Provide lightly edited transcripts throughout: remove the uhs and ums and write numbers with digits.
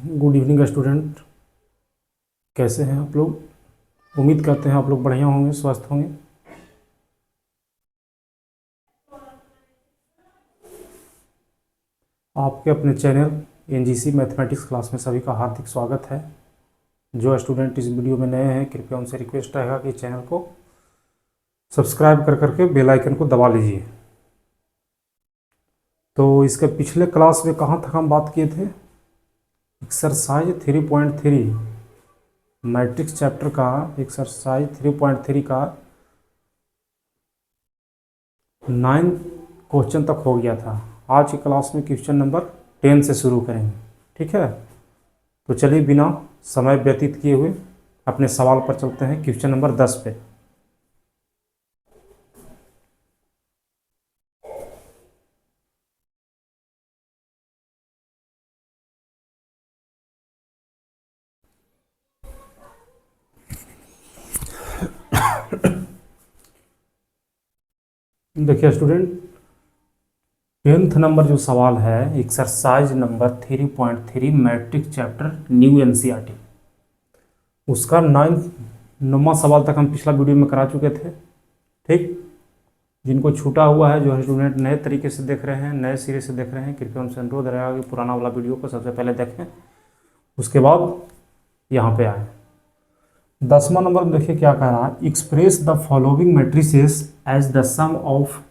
Good evening student, कैसे हैं आप लोग। उम्मीद करते हैं आप लोग बढ़िया होंगे, स्वस्थ होंगे। आपके अपने चैनल एनजीसी मैथमेटिक्स क्लास में सभी का हार्दिक स्वागत है। जो स्टूडेंट इस वीडियो में नए हैं, कृपया उनसे रिक्वेस्ट रहेगा कि चैनल को सब्सक्राइब कर करके बेल आइकन को दबा लीजिए। तो इसके पिछले क्लास में कहाँ तक हम बात किए थे। एक्सरसाइज 3.3 मैट्रिक्स चैप्टर का एक्सरसाइज 3.3 का 9 क्वेश्चन तक हो गया था। आज की क्लास में क्वेश्चन नंबर 10 से शुरू करेंगे, ठीक है। तो चलिए बिना समय व्यतीत किए हुए अपने सवाल पर चलते हैं, क्वेश्चन नंबर 10 पे। देखिए स्टूडेंट, 10th नंबर जो सवाल है, exercise number 3.3 matrix chapter new NCERT, उसका 9वां सवाल तक हम पिछला वीडियो में करा चुके थे, ठीक। जिनको छूटा हुआ है, जो स्टूडेंट नए तरीके से देख रहे हैं, नए सिरे से देख रहे हैं, कृपया उनसे अनुरोध रहेगा कि पुराना वाला वीडियो को सबसे पहले देखें, उसके बाद यहाँ पे आए। 10वां नंबर में देखिए क्या कह रहा है। Express the following matrices as the sum of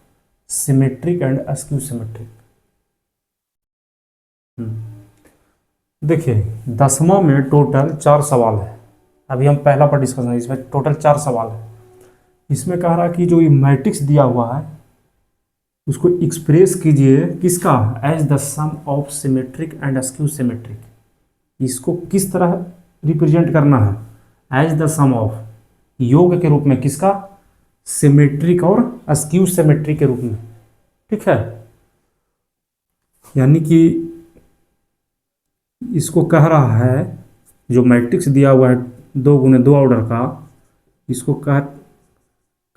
symmetric and skew symmetric. देखिए 10वां में टोटल 4 सवाल है। अभी हम पहला पर डिस्कस करें, इसमें टोटल 4 सवाल है। इसमें कह रहा है कि जो ये मैट्रिक्स दिया हुआ है उसको एक्सप्रेस कीजिए किसका, as the sum of symmetric and skew symmetric. इसको किस तरह रिप्रेजेंट करना है, एज द सम ऑफ, योग के रूप में, किसका, सिमेट्रिक और अस्क्यू सिमेट्रिक के रूप में, ठीक है। यानी कि इसको कह रहा है, जो मैट्रिक्स दिया हुआ है 2 गुने 2 ऑर्डर का, इसको कह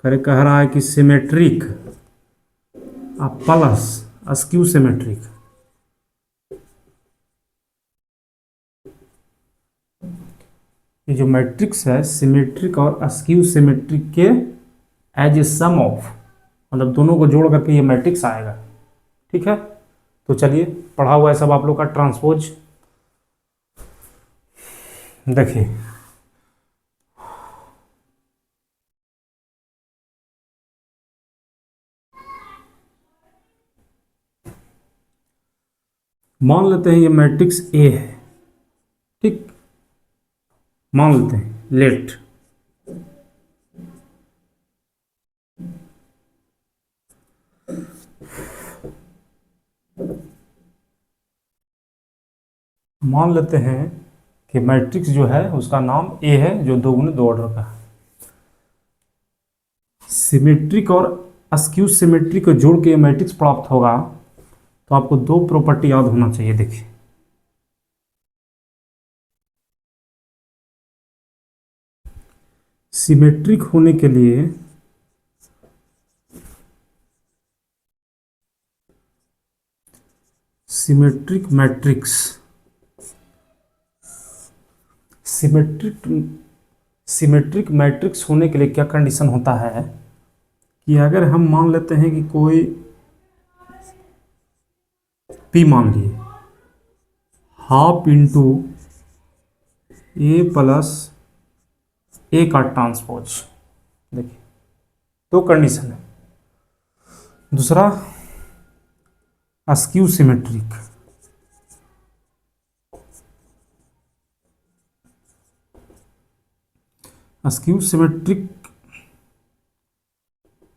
रहा है कि सिमेट्रिक प्लस अस्क्यू सिमेट्रिक। ये जो मैट्रिक्स है सिमेट्रिक और अस्क्यू सिमेट्रिक के एज ए सम ऑफ, मतलब दोनों को जोड़ करके ये मैट्रिक्स आएगा, ठीक है। तो चलिए, पढ़ा हुआ है सब आप लोग का ट्रांसपोज। देखिए मान लेते हैं ये मैट्रिक्स ए है, ठीक। मान लेते हैं, लेट मान लेते हैं कि मैट्रिक्स जो है उसका नाम ए है, जो 2 गुने 2 ऑर्डर का है। सिमेट्रिक और अस्क्यू सिमेट्रिक को जोड़ के मैट्रिक्स प्राप्त होगा। तो आपको 2 प्रॉपर्टी याद होना चाहिए। देखिए सिमेट्रिक होने के लिए सिमेट्रिक मैट्रिक्स, सिमेट्रिक मैट्रिक्स होने के लिए क्या कंडीशन होता है कि अगर हम मान लेते हैं कि कोई P मान लिए, हाफ इंटू ए प्लस ए का ट्रांसपोज। देखिए 2 कंडीशन है। दूसरा अस्क्यू सिमेट्रिक, अस्क्यू सिमेट्रिक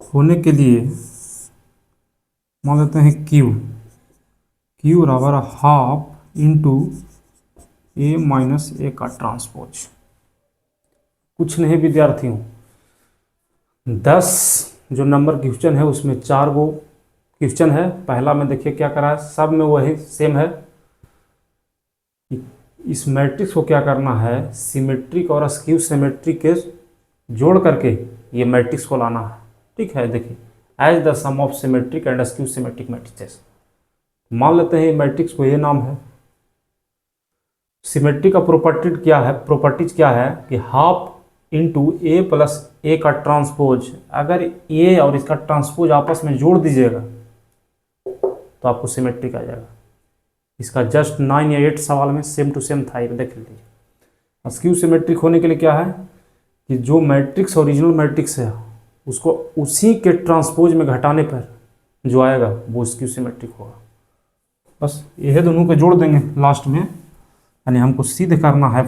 होने के लिए मान लेते हैं क्यू बराबर हाफ इंटू ए माइनस ए का ट्रांसपोज। कुछ नहीं विद्यार्थियों, 10 जो नंबर क्वेश्चन है उसमें 4 गो क्वेश्चन है। पहला में देखिए क्या करा है, सब में वही सेम है। इस मैट्रिक्स को क्या करना है, सिमेट्रिक और अस्क्यू सिमेट्रिक के जोड़ करके ये मैट्रिक्स को लाना है, ठीक है। देखिए as the sum of symmetric and skew symmetric matrix. मान लेते हैं ये मैट्रिक्स को ये नाम है। सिमेट्री का प्रॉपर्टीज क्या है कि हाफ इंटू ए प्लस ए का ट्रांसपोज, अगर ए और इसका ट्रांसपोज आपस में जोड़ दीजिएगा तो आपको सिमेट्रिक आ जाएगा। इसका जस्ट 9 या 8 सवाल में सेम टू सेम था, ये देख लीजिए। स्क्यू सिमेट्रिक होने के लिए क्या है कि जो मैट्रिक्स ओरिजिनल मैट्रिक्स है उसको उसी के ट्रांसपोज में घटाने पर जो आएगा वो स्क्यू सिमेट्रिक होगा। बस यह दोनों को जोड़ देंगे लास्ट में, यानी हमको सिद्ध करना है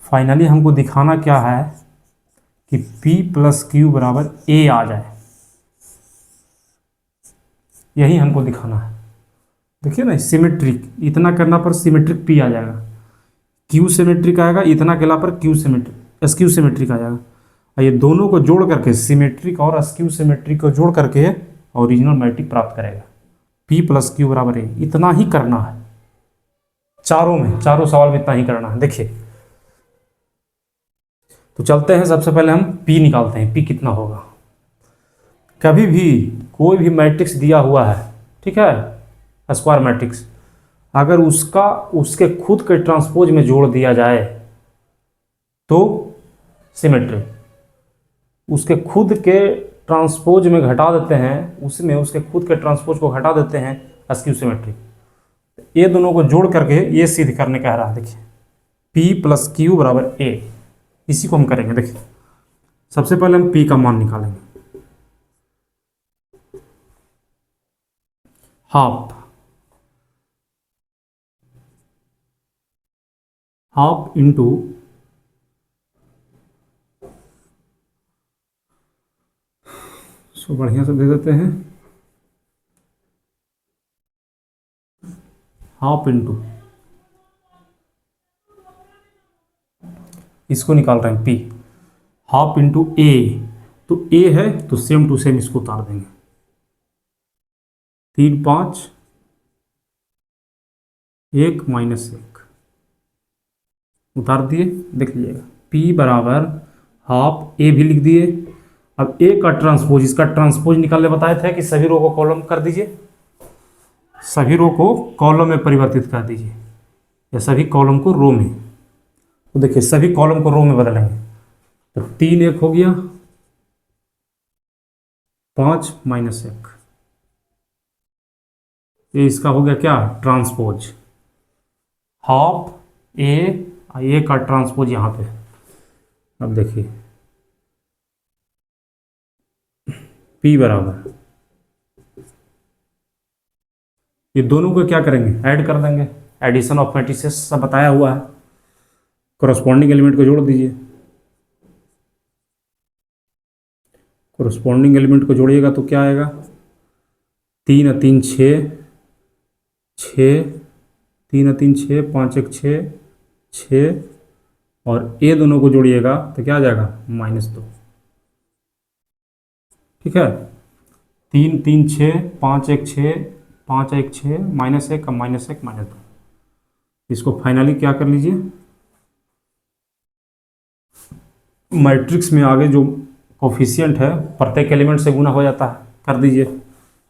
फाइनली हमको दिखाना क्या है कि P प्लस Q बराबर A आ जाए, यही हमको दिखाना है। देखिए ना, सिमेट्रिक इतना करना पर सिमेट्रिक P आ जाएगा, Q सिमेट्रिक आएगा, इतना केला पर स्क्यू सिमेट्रिक आ जाएगा। और ये दोनों को जोड़ करके सिमेट्रिक और स्क्यू सिमेट्रिक को जोड़ करके ओरिजिनल मैट्रिक प्राप्त करेगा। P प्लस Q बराबर A, इतना ही करना है, चारों सवाल में इतना ही करना है। देखिए तो चलते हैं, सबसे पहले हम P निकालते हैं। P कितना होगा, कभी भी कोई भी मैट्रिक्स दिया हुआ है, ठीक है, स्क्वायर मैट्रिक्स, अगर उसके खुद के ट्रांसपोज में जोड़ दिया जाए तो सिमेट्रिक, उसके खुद के ट्रांसपोज में घटा देते हैं, उसमें उसके खुद के ट्रांसपोज को घटा देते हैं स्क्यू सिमेट्रिक। ये दोनों को जोड़ करके ये सिद्ध करने कह रहा है। देखिए P प्लस Q बराबर A, इसी को हम करेंगे। देखिए सबसे पहले हम P का मान निकालेंगे, हाफ इंटू इसको बढ़िया से दे देते हैं, हाफ इंटू इसको निकाल रहे हैं P, हाफ इंटू A, तो A है तो सेम टू सेम इसको उतार देंगे, 3 5 1 माइनस 1 उतार दिए। देख लीजिएगा P बराबर हाफ, A भी लिख दिए। अब A का ट्रांसपोज, इसका ट्रांसपोज निकालने बताए थे कि सभी रो को कॉलम कर दीजिए, सभी रो को कॉलम में परिवर्तित कर दीजिए, या सभी कॉलम को रो में। तो देखिए सभी कॉलम को रो में बदलेंगे, तो 3 1 हो गया, 5 माइनस 1, ये इसका हो गया क्या, ट्रांसपोज। हाफ ए का ट्रांसपोज यहाँ पे। अब देखिए P बराबर, ये दोनों को क्या करेंगे, ऐड कर देंगे, एडिशन ऑफ मैट्रिसेस सब बताया हुआ है। कोरस्पॉन्डिंग एलिमेंट को जोड़ दीजिए, कोरस्पॉन्डिंग एलिमेंट को जोड़िएगा तो क्या आएगा, 3 और 3 6, 3 और 3 6, 5 1 6, 6, और ये दोनों को जोड़िएगा तो क्या आ जाएगा, -2। ठीक है, 3 3 6, 5 1 6, 5 1 6, -1 का -1 -2। इसको फाइनली क्या कर लीजिए, मैट्रिक्स में आगे जो कोफिशिएंट है प्रत्येक एलिमेंट से गुना हो जाता है, कर दीजिए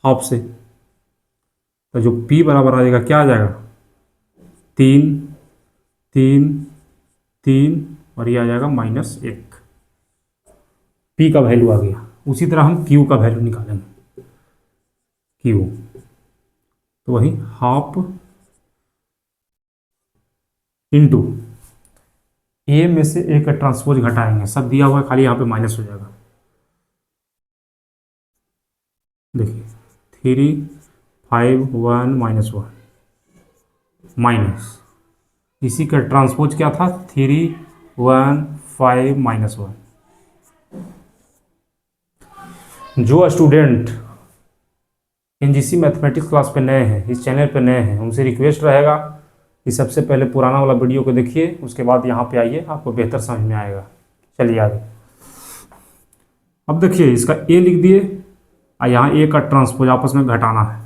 हाफ से, तो जो P बराबर आ जाएगा क्या आ जाएगा, 3 3 3, और ये आ जाएगा -1। P का वैल्यू आ गया। उसी तरह हम Q का वैल्यू निकालेंगे, Q तो वही हाफ इंटू A में से A का ट्रांसपोज घटाएंगे, सब दिया हुआ है, खाली यहाँ पे माइनस हो जाएगा। देखिए 3 5 1 -1 माइनस, इसी का ट्रांसपोज क्या था, 3 1 5 -1। जो स्टूडेंट एनजीसी मैथमेटिक्स क्लास पे नए हैं, इस चैनल पे नए हैं, उनसे रिक्वेस्ट रहेगा कि सबसे पहले पुराना वाला वीडियो को देखिए, उसके बाद यहाँ पे आइए, आपको बेहतर समझ में आएगा। चलिए आगे। अब देखिए इसका A लिख दिए, और यहाँ A का ट्रांसपोज आपस में घटाना है।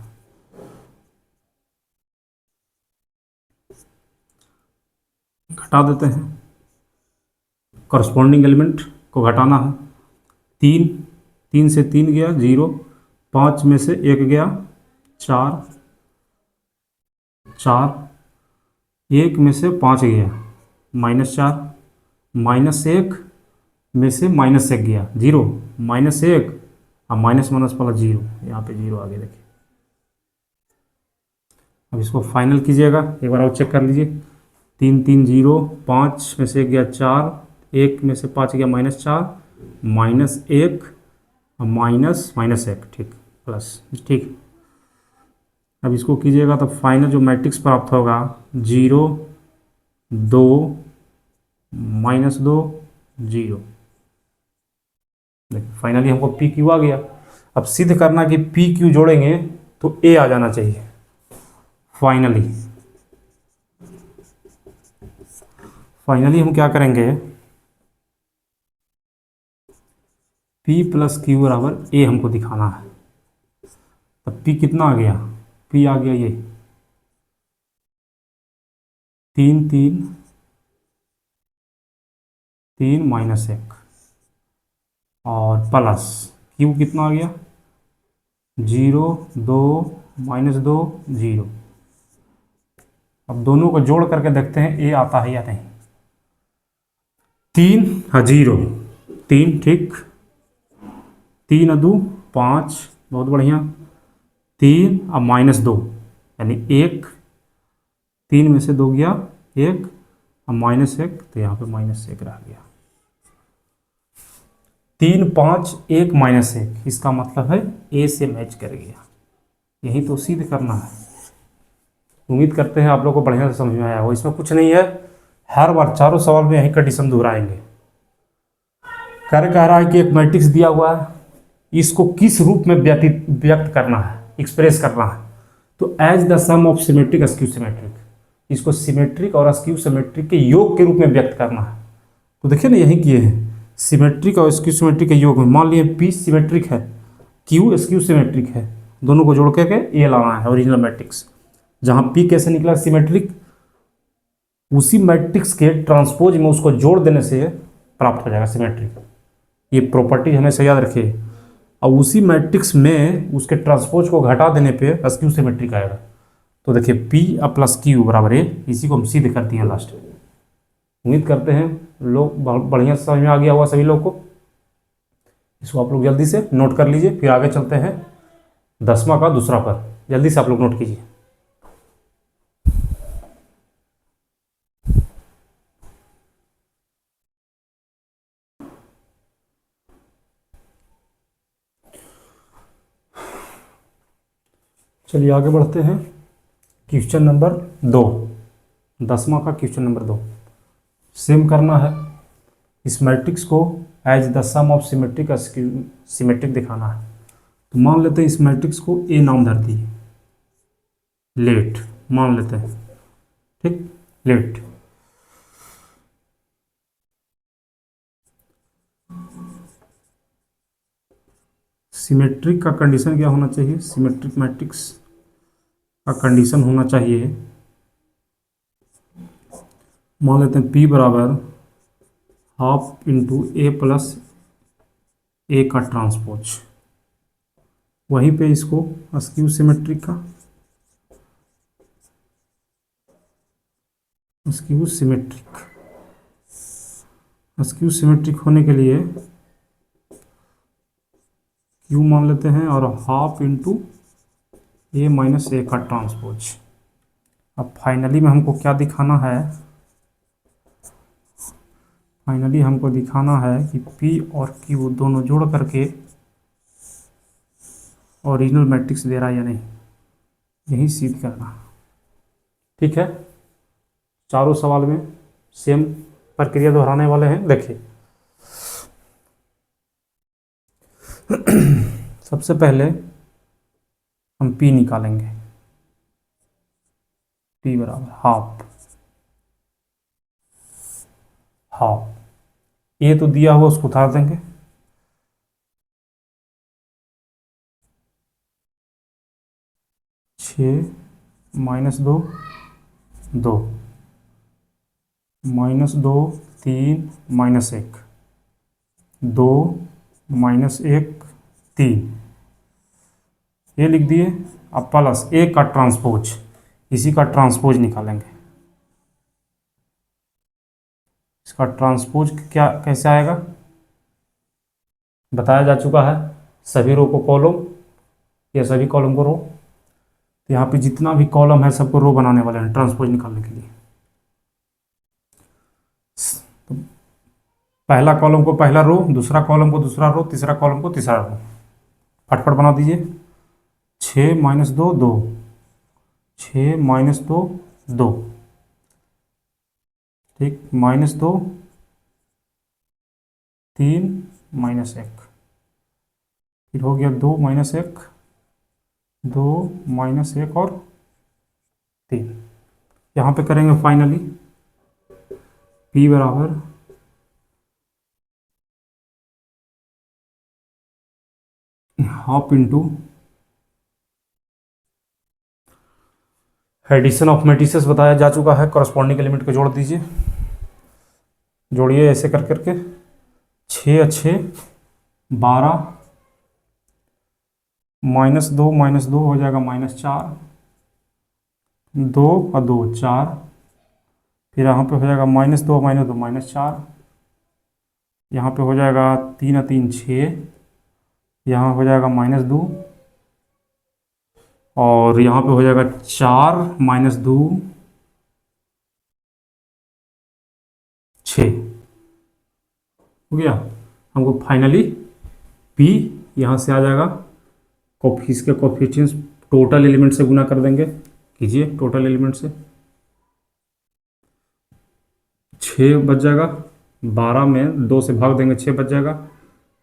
घटा देते हैं, कॉरस्पॉन्डिंग एलिमेंट को घटाना है। 3 से 3 गया 0, 5 में से 1 गया 4, 4, 1 में से 5 गया -4, -1 में से -1 गया 0, -1 और माइनस माइनस प्लस 0, यहाँ पे 0 आ गया देखिए। अब इसको फाइनल कीजिएगा, एक बार और चेक कर लीजिए। 3 3 0, 5 में से 1 गया 4, 1 में से 5 गया -4, -1 और -1, ठीक, प्लस, ठीक। अब इसको कीजिएगा तो फाइनल जो मैट्रिक्स प्राप्त होगा 0 2 -2 0। देखिए फाइनली हमको पी क्यू आ गया। अब सिद्ध करना कि पी क्यू जोड़ेंगे तो ए आ जाना चाहिए। फाइनली हम क्या करेंगे, P + Q = A हमको दिखाना है। तब P कितना आ गया, P आ गया ये 3 3 3 -1 और प्लस Q कितना आ गया 0 2 -2 0। अब दोनों को जोड़ करके देखते हैं ए आता है या नहीं। 3 हाँ 0 3, ठीक, 3 और 2 5, बहुत बढ़िया, 3 और -2 यानी 1, 3 में से 2 गया 1 और -1, तो यहाँ पे -1 रह गया। 3 5 1 -1, इसका मतलब है ए से मैच कर गया। यही तो सिद्ध करना है। उम्मीद करते हैं आप लोग को बढ़िया से समझ में आया हो। इसमें कुछ नहीं है, हर बार चारों सवाल में यही कंडीशन दोहराएंगे। कार्य कह रहा है कि एक मैट्रिक्स दिया हुआ है, इसको किस रूप में व्यक्त करना है, एक्सप्रेस करना है, तो as the sum of symmetric skew symmetric, इसको सिमेट्रिक और अस्क्यू सिमेट्रिक के योग के रूप में व्यक्त करना है। तो देखिए ना यही किए हैं, सिमेट्रिक और अस्क्यू सिमेट्रिक के योग में। मान लिए पी सिमेट्रिक है, क्यू अस्क्यू सिमेट्रिक है, दोनों को जोड़ करके ये लाना है ओरिजिनल मैट्रिक्स। जहाँ पी कैसे निकला सिमेट्रिक, उसी मैट्रिक्स के ट्रांसपोज में उसको जोड़ देने से प्राप्त हो जाएगा सिमेट्रिक। ये प्रॉपर्टी हमेशा याद रखिए। और उसी मैट्रिक्स में उसके ट्रांसपोज को घटा देने पे अस्क्यू सिमेट्रिक आएगा। तो देखिए P + Q = A, इसी को हम सिद्ध कर दिए लास्ट में। उम्मीद करते हैं लोग बढ़िया समझ में आ गया हुआ सभी लोग को। इसको आप लोग जल्दी से नोट कर लीजिए, फिर आगे चलते हैं 10वां का दूसरा पर। जल्दी से आप लोग नोट कीजिए। चलिए आगे बढ़ते हैं। क्वेश्चन नंबर 2, 10वां का क्वेश्चन नंबर 2। सेम करना है, इस मैट्रिक्स को as the sum of symmetric symmetric दिखाना है। तो मान लेते हैं इस मैट्रिक्स को ए नाम धर दिए, लेट मान लेते हैं, ठीक, लेट। सिमेट्रिक का कंडीशन क्या होना चाहिए, सिमेट्रिक मैट्रिक्स का कंडीशन होना चाहिए, मान लेते हैं P = ½ × A + A का ट्रांसपोज। वहीं पे इसको अस्क्यू सिमेट्रिक का, अस्क्यू सिमेट्रिक होने के लिए Q मान लेते हैं और ½ × A - A का ट्रांसपोज। अब फाइनली में हमको क्या दिखाना है, फाइनली हमको दिखाना है कि P और Q दोनों जोड़ करके ओरिजिनल मैट्रिक्स दे रहा है या नहीं, यही सिद्ध करना। ठीक है, चारों सवाल में सेम प्रक्रिया दोहराने वाले हैं। देखिए सबसे पहले हम P निकालेंगे, P = ½ ये तो दिया हुआ उसको उतार देंगे, -2 -2 -2 3 -1 2 -1 3 ये लिख दिए। अब प्लस A का ट्रांसपोज, इसी का ट्रांसपोज निकालेंगे। इसका ट्रांसपोज क्या कैसे आएगा बताया जा चुका है। सभी रो को कॉलम या सभी कॉलम को रो। तो यहाँ पे जितना भी कॉलम है सबको रो बनाने वाले हैं ट्रांसपोज निकालने के लिए। तो पहला कॉलम को पहला रो, दूसरा कॉलम को दूसरा रो, तीसरा कॉलम को तीसरा रो। फटफट बना दीजिए। 6 - 2 2, 6 - 2 2, ठीक, -2 3 -1, फिर हो गया 2 - 1 2 -1 और 3। यहाँ पे करेंगे फाइनली p बराबर half into addition of matrices बताया जा चुका है। कॉरस्पॉन्डिंग एलिमेंट को जोड़ दीजिए, जोड़िए ऐसे कर करके। 6 और 6 12, -2 -2 हो जाएगा -4, 2 और 2 4, फिर यहाँ पे हो जाएगा -2 -2 -4, यहाँ पे हो जाएगा 3 और 3 6, यहाँ हो जाएगा -2 और यहाँ पे हो जाएगा 4 -2 6 हो गया। हमको फाइनली p यहाँ से आ जाएगा। इसके कोफिशिएंट्स टोटल एलिमेंट से गुना कर देंगे। कीजिए टोटल एलिमेंट से, 6 बच जाएगा, 12 में 2 से भाग देंगे 6 बच जाएगा,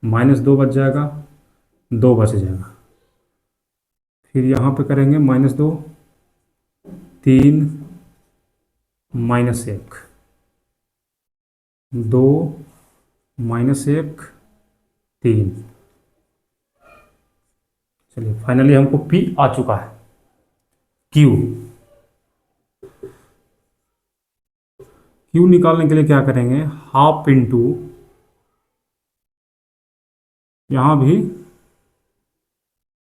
-2 बच जाएगा, 2 बच जाएगा। फिर यहाँ पे करेंगे -2 3 -1 2 -1 3। चलिए फाइनली हमको P आ चुका है। Q निकालने के लिए क्या करेंगे, हाफ इंटू, यहाँ भी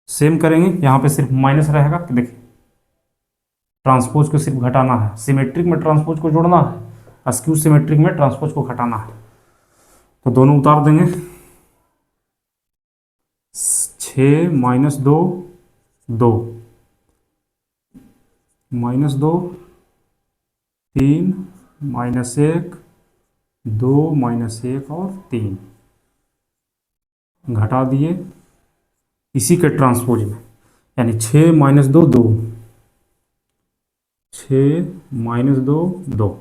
सेम करेंगे, यहाँ पे सिर्फ माइनस रहेगा। देखिए ट्रांसपोज को सिर्फ घटाना है, सिमेट्रिक में ट्रांसपोज को जोड़ना है, स्क्यू सिमेट्रिक में ट्रांसपोज को घटाना है। तो दोनों उतार देंगे। 6 - 2 2 -2 3 -1 2 -1 और 3 घटा दिए इसी के ट्रांसपोज में, यानी 6 - 2 2, 6 - 2 2,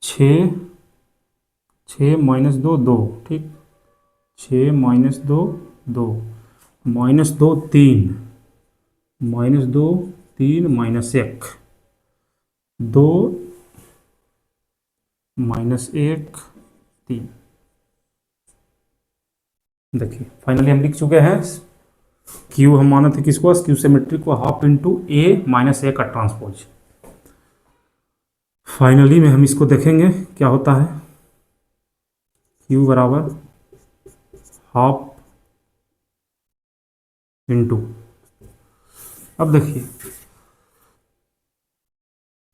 6 -2 2, ठीक, 6 - 2 2 -2 3 -2 3 -1 2 -1 3। देखिए फाइनली हम लिख चुके हैं। क्यू हम माने थे किसको, क्यू सिमेट्रिक को, हाफ इंटू a - a का ट्रांसपोज। फाइनली में हम इसको देखेंगे क्या होता है। क्यू बराबर हाफ इंटू, अब देखिए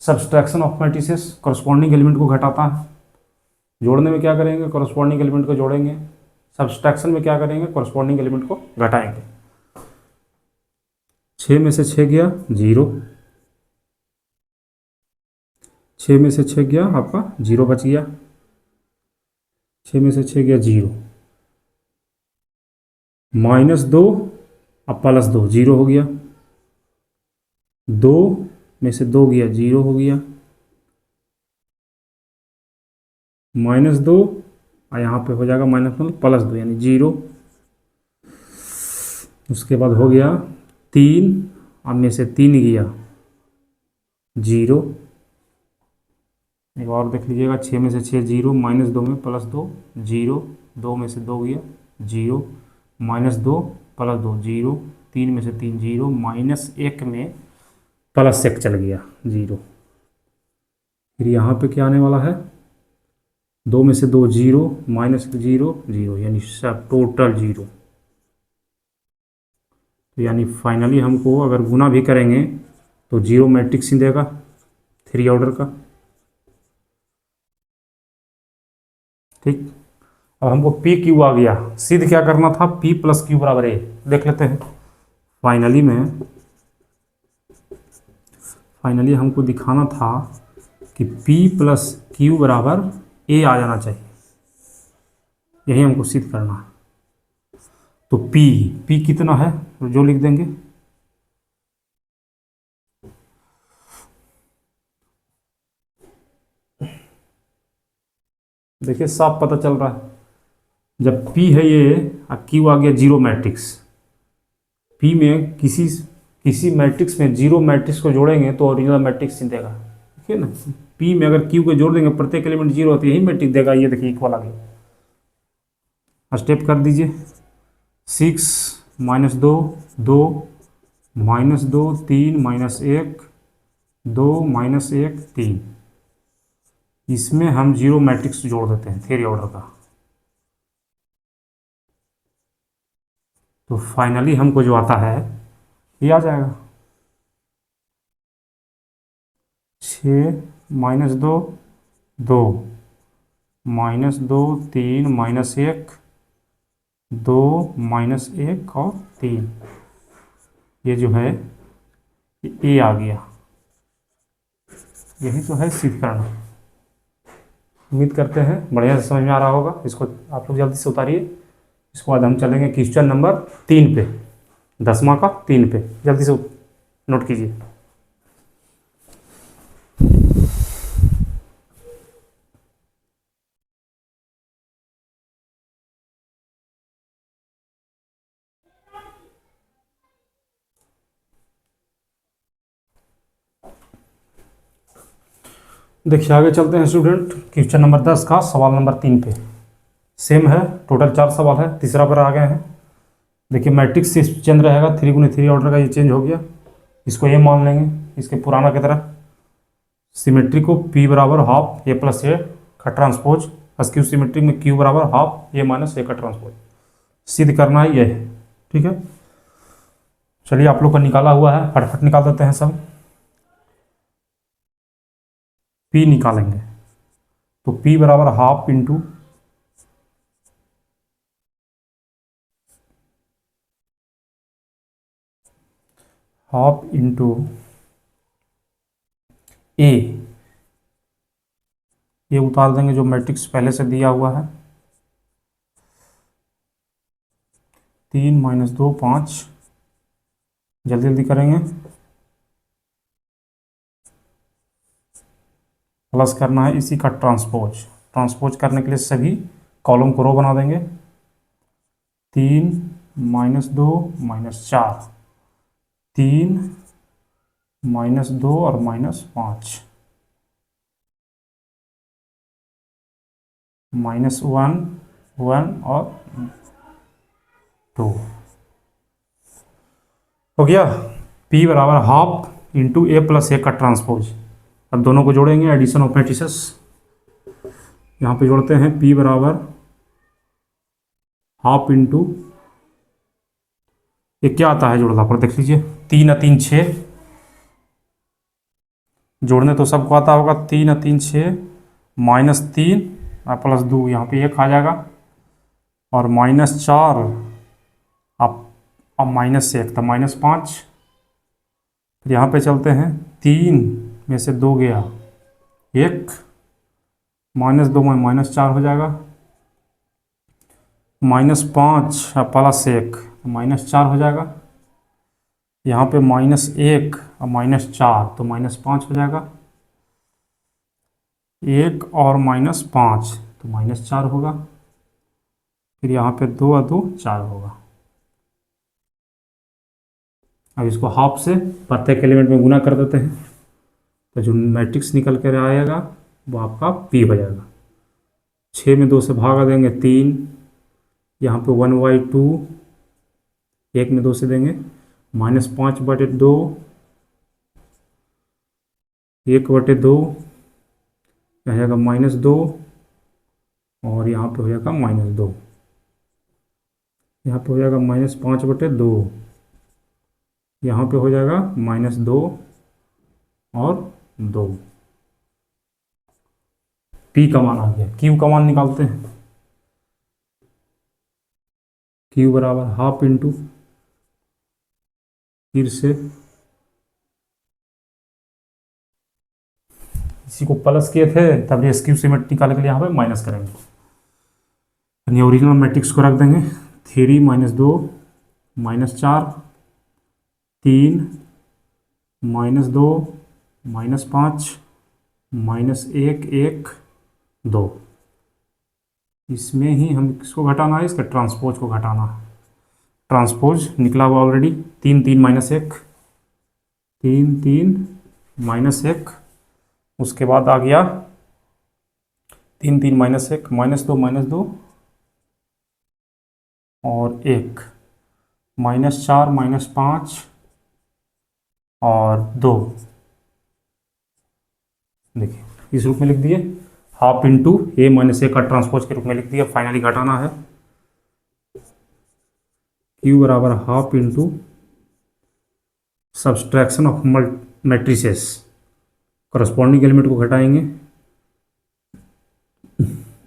subtraction of matrices corresponding element को घटाता है। जोड़ने में क्या करेंगे, कॉरस्पॉन्डिंग एलिमेंट को जोड़ेंगे। सब्सट्रैक्शन में क्या करेंगे, कॉरस्पॉन्डिंग एलिमेंट को घटाएंगे। 6 में से 6 गया 0, 6 में से 6 गया आपका 0 बच गया, 6 में से 6 गया 0, -2 अब +2 0 हो गया, 2 में से 2 गया 0 हो गया, -2 और यहाँ पे हो जाएगा -2 यानी 0। उसके बाद हो गया 3, अब में से 3 गया 0। एक और देख लीजिएगा, 6 में से 6 0, -2 में +2 0, 2 में से 2 गया 0, -2 +2 0, 3 में से 3 0, -1 में +1 चल गया 0। फिर यहाँ पे क्या आने वाला है, 2 में से 2 0, -0 0, यानी सब टोटल 0। तो यानी फाइनली हमको अगर गुना भी करेंगे तो जीरो मैट्रिक्स ही देगा 3 ऑर्डर का। ठीक, अब हमको पी क्यू आ गया, सिद्ध क्या करना था, पी प्लस क्यू बराबर ए। देख लेते हैं। फाइनली हमको दिखाना था कि P प्लस क्यू बराबर ए आ जाना चाहिए, यही हमको सिद्ध करना है। तो P कितना है जो लिख देंगे, देखिए साफ पता चल रहा है, जब P है ये और Q आ गया जीरो मैट्रिक्स, P में किसी मैट्रिक्स में जीरो मैट्रिक्स को जोड़ेंगे तो ओरिजिनल मैट्रिक्स ही देगा। ठीक है ना, P में अगर Q को जोड़ देंगे प्रत्येक एलिमेंट जीरो होती है, यही मैट्रिक्स देगा। ये देखिए इक्वल आ गया। स्टेप कर दीजिए, 6 माइनस 2 2 माइनस 2 3 माइनस 1 2 माइनस 1 3, इसमें हम जीरो मैट्रिक्स जोड़ देते हैं थ्री ऑर्डर का। तो फाइनली हमको जो आता है ये आ जाएगा 6 माइनस 2 2 माइनस 2 3 माइनस 1 2 माइनस 1 और 3, ये जो है ए आ गया। यही तो है सिद्ध करना। उम्मीद करते हैं बढ़िया से समझ में आ रहा होगा। इसको आप लोग जल्दी से उतारिए। इसके बाद हम चलेंगे क्वेश्चन नंबर 3 पे, 10वां का 3 पे। जल्दी से नोट कीजिए। देखिए आगे चलते हैं स्टूडेंट, क्वेश्चन नंबर 10 का सवाल नंबर 3 पे। सेम है, टोटल 4 सवाल है, तीसरा पर आ गए हैं। देखिए मैट्रिक्स से चेंज रहेगा, 3 गुने 3 ऑर्डर का ये चेंज हो गया, इसको ए मान लेंगे इसके पुराना की तरह। सिमेट्री को P बराबर हाफ ए प्लस ए का ट्रांसपोज, अस्क्यू सिमेट्री में Q बराबर हाफ ए माइनस ए का ट्रांसपोज। सिद्ध करना है ये है। ठीक है, चलिए आप लोग का निकाला हुआ है, फटाफट निकाल देते हैं सब। P निकालेंगे तो P बराबर हाफ इंटू ए, ये उतार देंगे जो मैट्रिक्स पहले से दिया हुआ है, 3 माइनस 2 5, जल्दी जल्दी करेंगे, प्लस करना है इसी का ट्रांसपोज करने के लिए सभी कॉलम को रो बना देंगे। 3 माइनस 2 माइनस 4, 3 माइनस 2 और माइनस 5, माइनस 1 1 और 2 हो गया। P बराबर हाफ इंटू ए प्लस ए का ट्रांसपोज। अब दोनों को जोड़ेंगे, एडिशन ऑफ मैट्रिसेस यहाँ पे जोड़ते हैं। P बराबर हाफ इंटू, ये क्या आता है जोड़ना पर देख लीजिए, 3 और 3 6, जोड़ने तो सबको आता होगा, 3 और 3 6, माइनस 3 और प्लस 2, यहाँ पे 1 आ जाएगा, और माइनस 4 अब माइनस 1 तो माइनस 5। फिर यहाँ पे चलते हैं, 3 में से 2 गया 1, माइनस 2 में माइनस 4 हो जाएगा, माइनस 5 और प्लस 1 माइनस 4 हो जाएगा। यहाँ पे माइनस 1 और माइनस 4 तो माइनस 5 हो जाएगा, 1 और माइनस 5 तो माइनस 4 होगा। फिर यहाँ पे 2 और 2 4 होगा। अब इसको हाफ से प्रत्येक एलिमेंट में गुना कर देते हैं, तो जो मैट्रिक्स निकल कर आएगा वो आपका P हो जाएगा। 6 में 2 से भागा देंगे 3, यहाँ पे 1/2, 1 में 2 से देंगे माइनस 5/2, 1/2 रहेगा माइनस 2, और यहाँ पे हो जाएगा माइनस 2, यहाँ पे हो जाएगा माइनस 5/2, यहाँ पे हो जाएगा माइनस 2, और 2। पी का मान आ गया। क्यू का मान निकालते हैं। क्यू बराबर हाफ इंटू, फिर से इसी को प्लस किए थे, तब रेस्क्यू से निकालने के लिए यहाँ पे माइनस करेंगे। यानी ओरिजिनल मैट्रिक्स को रख देंगे। 3 - 2 -4, 3 -2 -5 -1 1 2। इसमें ही हम किसको घटाना है, इसका ट्रांसपोज को घटाना है। ट्रांसपोज निकला हुआ ऑलरेडी। 3 3 -1, 3 3 -1। उसके बाद आ गया 3 3 -1 -2 -2 और 1 -4 -5 और 2। देखिए इस रूप में लिख दिए। हाफ इंटू ए माइनस ए का ट्रांसपोज के रूप में लिख दिया। फाइनली घटाना है। क्यू बराबर half into subtraction of matrices. Corresponding element को घटाएंगे।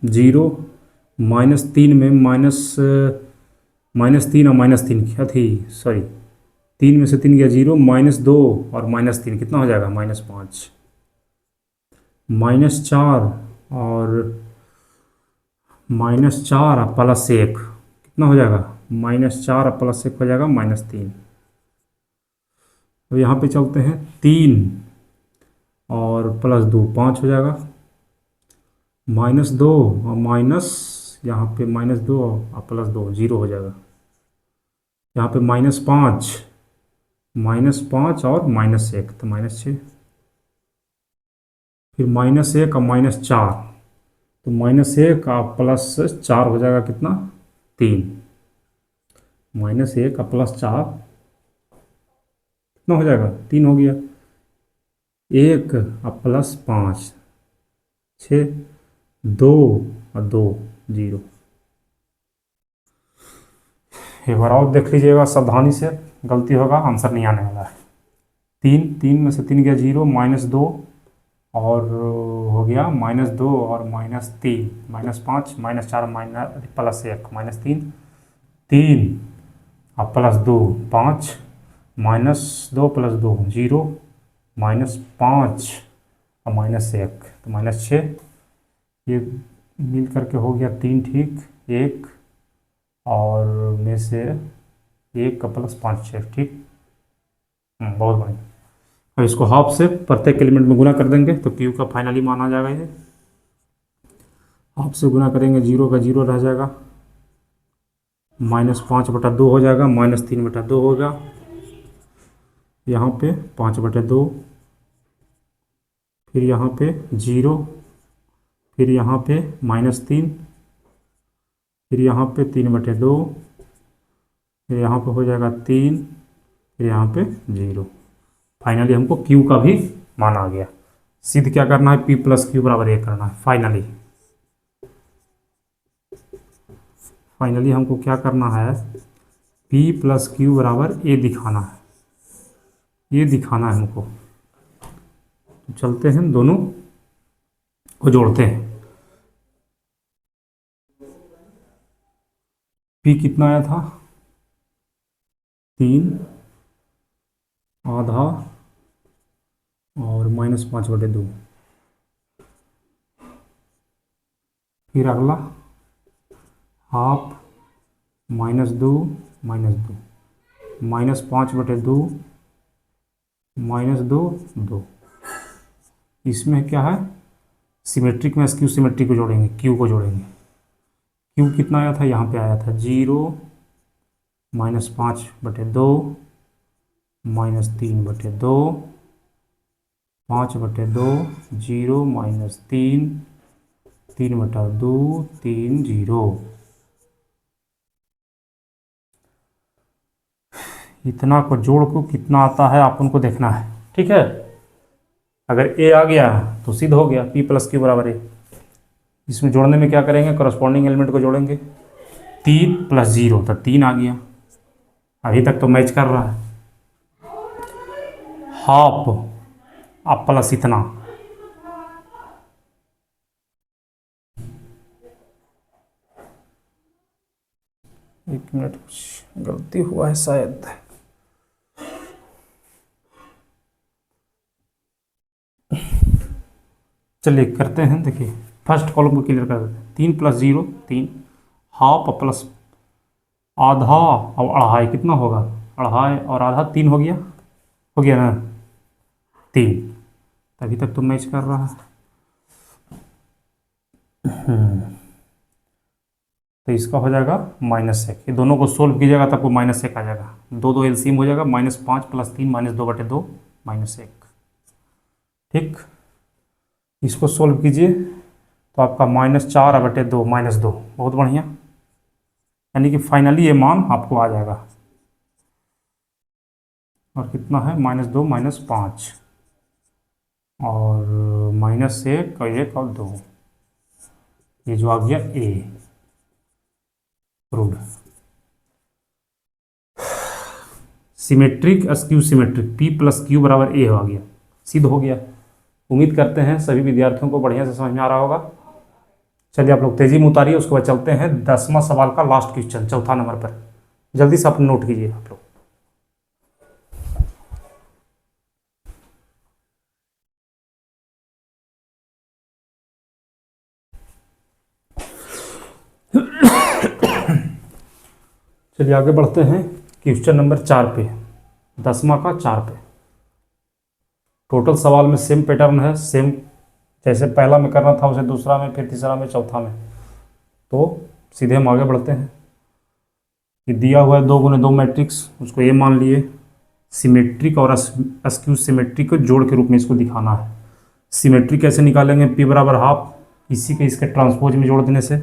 0 -3 में -3 और -3 क्या थी, सॉरी 3 में से 3 गया 0, -2 और -3 कितना हो जाएगा, -5। -4 और -4 प्लस 1 कितना हो जाएगा, -4 प्लस 1 हो जाएगा -3। तो यहाँ पे चलते हैं 3 और +2 5 हो जाएगा। -2 और माइनस यहाँ पे -2 और +2 0 हो जाएगा। यहाँ पे -5 और -1 तो -6। फिर -1 और -4 तो -1 और +4 हो जाएगा कितना, 3। -1 और +4 कितना हो जाएगा, 3 हो गया। 1 और +5 6, 2 और 2 0। एक बार और देख लीजिएगा सावधानी से, गलती होगा आंसर नहीं आने वाला है। 3 में से 3 गया 0, -2 और हो गया -2 और -3 -5 -4 +1 -3 3 और +2 5 -2 + 2 0 -5 और -1 तो -6। ये मिल करके हो गया 3 ठीक, 1 और में से 1 का +5 6 ठीक। बहुत बढ़िया। अब इसको हाफ से प्रत्येक एलिमेंट में गुना कर देंगे तो क्यू का फाइनली मान आ जाएगा। ये हाफ से गुना करेंगे 0 का 0 रह जाएगा, -5/2 हो जाएगा, -3/2 होगा। यहाँ पे 5/2, फिर यहाँ पे 0, फिर यहाँ पे -3, फिर यहाँ पे 3/2, फिर यहाँ पे हो जाएगा 3, फिर यहाँ पे 0। फाइनली हमको Q का भी मान आ गया। सिद्ध क्या करना है, P + Q = A करना है। फाइनली हमको क्या करना है, P + Q = A दिखाना है। ये दिखाना है हमको। तो चलते हैं दोनों को जोड़ते हैं। P कितना आया था, 3 आधा और -5/2। फिर अगला हाफ -2 -2 -5/2 -2 2। इसमें क्या है, सिमेट्रिक में स्क्यू सिमेट्रिक को जोड़ेंगे, क्यू को जोड़ेंगे। क्यू कितना आया था, यहाँ पे आया था 0 -5/2 -3/2 5/2 0 -3 3/2 3 0। इतना को जोड़ को कितना आता है आप उनको देखना है, ठीक है। अगर ए आ गया तो सिद्ध हो गया, P + Q = A। इसमें जोड़ने में क्या करेंगे, करस्पॉन्डिंग एलिमेंट को जोड़ेंगे। 3 + 0 तो 3 आ गया, अभी तक तो मैच कर रहा है। हाफ अब प्लस इतना, एक मिनट कुछ गलती हुआ है शायद। चलिए करते हैं, देखिए फर्स्ट कॉलम को क्लियर कर देते हैं। 3 + 0 3, हाफ प्लस आधा और अढ़ाई कितना होगा, अढ़ाई और आधा 3 हो गया ना 3। तभी तक तो मैच कर रहा है। तो इसका हो जाएगा -1, ये दोनों को सोल्व कीजिएगा तब को -1 आ जाएगा। 2 2 एलसीएम हो जाएगा, -5 + 3 -2/2 -1। ठीक, इसको सोल्व कीजिए तो आपका -4/2 -2, बहुत बढ़िया। यानी कि फाइनली ये मान आपको आ जाएगा। और कितना है, -2 -5 और -1 और 1 और 2, ये जो आ गया approved. Symmetric skew symmetric P + Q = A हो गया, सिद्ध हो गया। उम्मीद करते हैं सभी विद्यार्थियों को बढ़िया से समझ में आ रहा होगा। चलिए आप लोग तेजी में उतारिए, उसके बाद चलते हैं 10वां सवाल का लास्ट क्वेश्चन, चौथा नंबर पर। जल्दी से आप नोट कीजिए आप लोग। चलिए आगे बढ़ते हैं क्वेश्चन नंबर 4 पे, 10वां का 4 पे। टोटल सवाल में सेम पैटर्न है, सेम जैसे पहला में करना था उसे दूसरा में, फिर तीसरा में, चौथा में। तो सीधे हम आगे बढ़ते हैं। कि दिया हुआ है 2 × 2 मैट्रिक्स, उसको ये मान लिए सिमेट्रिक और अस्क्यू सिमेट्रिक को जोड़ के रूप में इसको दिखाना है। सिमेट्रिक कैसे निकालेंगे, P = हाफ, इसी के इसके ट्रांसपोज में जोड़ देने से।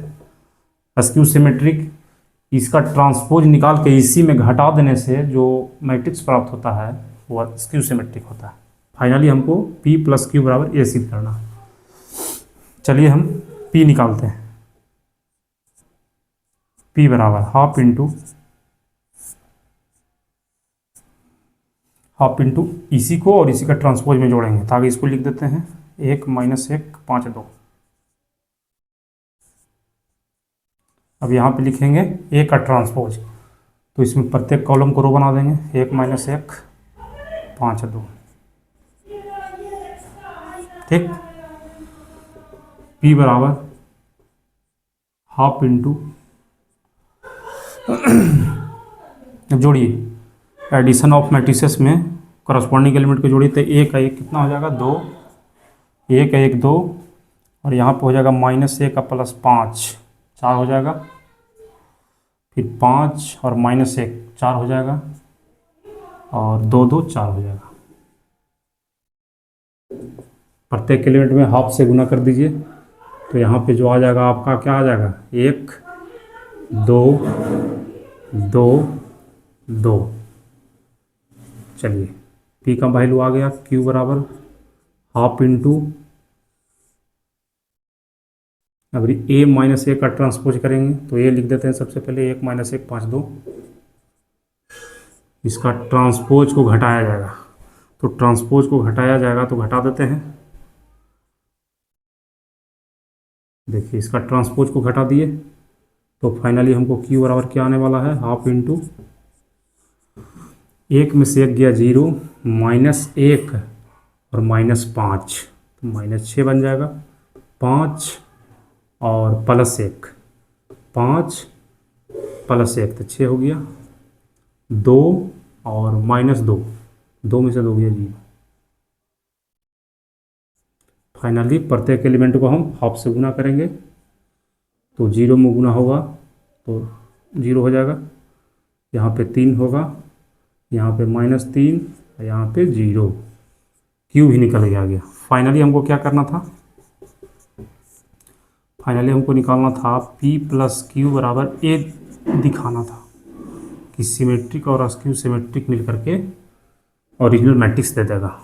अस्क्यू सिमेट्रिक, इसका ट्रांसपोज निकाल के इसी में घटा देने से जो मैट्रिक्स प्राप्त होता है वो अस्क्यू सिमेट्रिक होता है। फाइनली हमको P + Q = A सिद्ध करना है। चलिए हम P निकालते हैं। P = हाफ इंटू इसी को और इसी का ट्रांसपोज में जोड़ेंगे, ताकि इसको लिख देते हैं 1 - 1 5 2। अब यहाँ पे लिखेंगे A का ट्रांसपोज, तो इसमें प्रत्येक कॉलम को रो बना देंगे, 1 - 1 5 2। ठीक, P = हाफ इंटू, जोड़िए एडिशन ऑफ मैट्रिसेस में करस्पॉन्डिंग एलिमेंट को जोड़िए, तो 1 का 1 कितना हो जाएगा 2, 1 का 1 2, और यहाँ पे हो जाएगा -1 का +5 4 हो जाएगा, फिर 5 और -1 4 हो जाएगा, और 2 2 4 हो जाएगा। प्रत्येक एलिमेंट में हाफ से गुना कर दीजिए, तो यहाँ पे जो आ जाएगा आपका क्या आ जाएगा 1 2 2 2। चलिए P का वैल्यू आ गया, Q = हाफ इंटू, अब A - A का ट्रांसपोज करेंगे, तो A लिख देते हैं सबसे पहले, 1 - 1 5 2। इसका ट्रांसपोज को घटाया जाएगा, तो ट्रांसपोज को घटाया जाएगा तो घटा देते हैं। देखिए इसका ट्रांसपोज को घटा दिए, तो फाइनली हमको Q = क्या आने वाला है, हाफ इंटू, 1 में से 1 गया 0, -1 और -5, तो -6 बन जाएगा, 5 और +1, 5 + 1 तो 6 हो गया, 2 और -2, 2 में से 2 गया 0। फाइनली प्रत्येक एलिमेंट को हम हाफ से गुना करेंगे, तो 0 में गुना होगा तो 0 हो जाएगा, यहाँ पे 3 होगा, यहाँ पे -3, यहाँ पे 0, Q भी निकल के आ गया। फाइनली हमको क्या करना था, फाइनली हमको निकालना था P + Q = A दिखाना था कि सिमेट्रिक और अस्क्यू सिमेट्रिक मिल करके ओरिजिनल मैट्रिक्स दे देगा।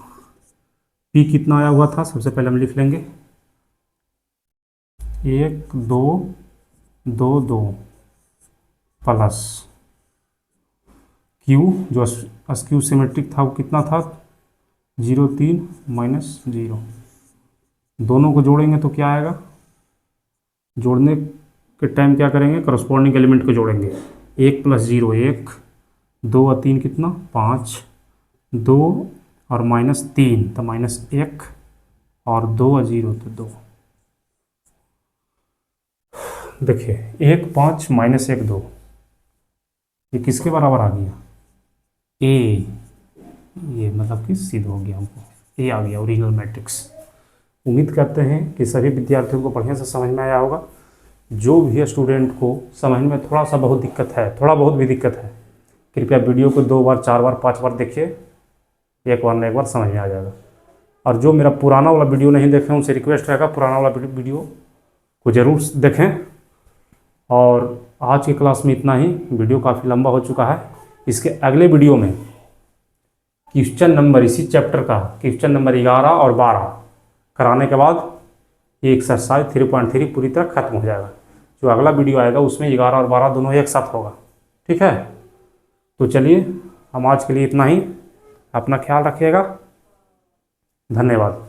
P कितना आया हुआ था, सबसे पहले हम लिख लेंगे 1 2 2 2 प्लस Q जो अस्क्यू सिमेट्रिक था वो कितना था 0 3 माइनस 0, दोनों को जोड़ेंगे तो क्या आएगा, जोड़ने के टाइम क्या करेंगे, करस्पॉन्डिंग एलिमेंट को जोड़ेंगे। 1 + 0 1, 2 और 3 कितना 5, 2 और -3 तो -1, और 2 और 0 तो 2। देखिए 1 5 -1 2, ये किसके बराबर आ गया, ए, ये मतलब कि सिद्ध हो गया, हमको ए आ गया ओरिजिनल मैट्रिक्स। उम्मीद करते हैं कि सभी विद्यार्थियों को बढ़िया से समझ में आया होगा। जो भी स्टूडेंट को समझ में थोड़ा सा बहुत दिक्कत है, थोड़ा बहुत भी दिक्कत है, कृपया वीडियो को 2 बार 4 बार 5 बार देखिए, एक बार न एक बार समझ में आ जाएगा। और जो मेरा पुराना वाला वीडियो नहीं देखे उनसे रिक्वेस्ट रहेगा पुराना वाला वीडियो को ज़रूर देखें। और आज की क्लास में इतना ही, वीडियो काफ़ी लंबा हो चुका है। इसके अगले वीडियो में क्वेश्चन नंबर, इसी चैप्टर का क्वेश्चन नंबर 11 और 12 कराने के बाद ये एक्सरसाइज 3.3 पूरी तरह खत्म हो जाएगा। जो अगला वीडियो आएगा उसमें 11 और 12 दोनों एक साथ होगा, ठीक है। तो चलिए हम आज के लिए इतना ही, अपना ख्याल रखिएगा, धन्यवाद।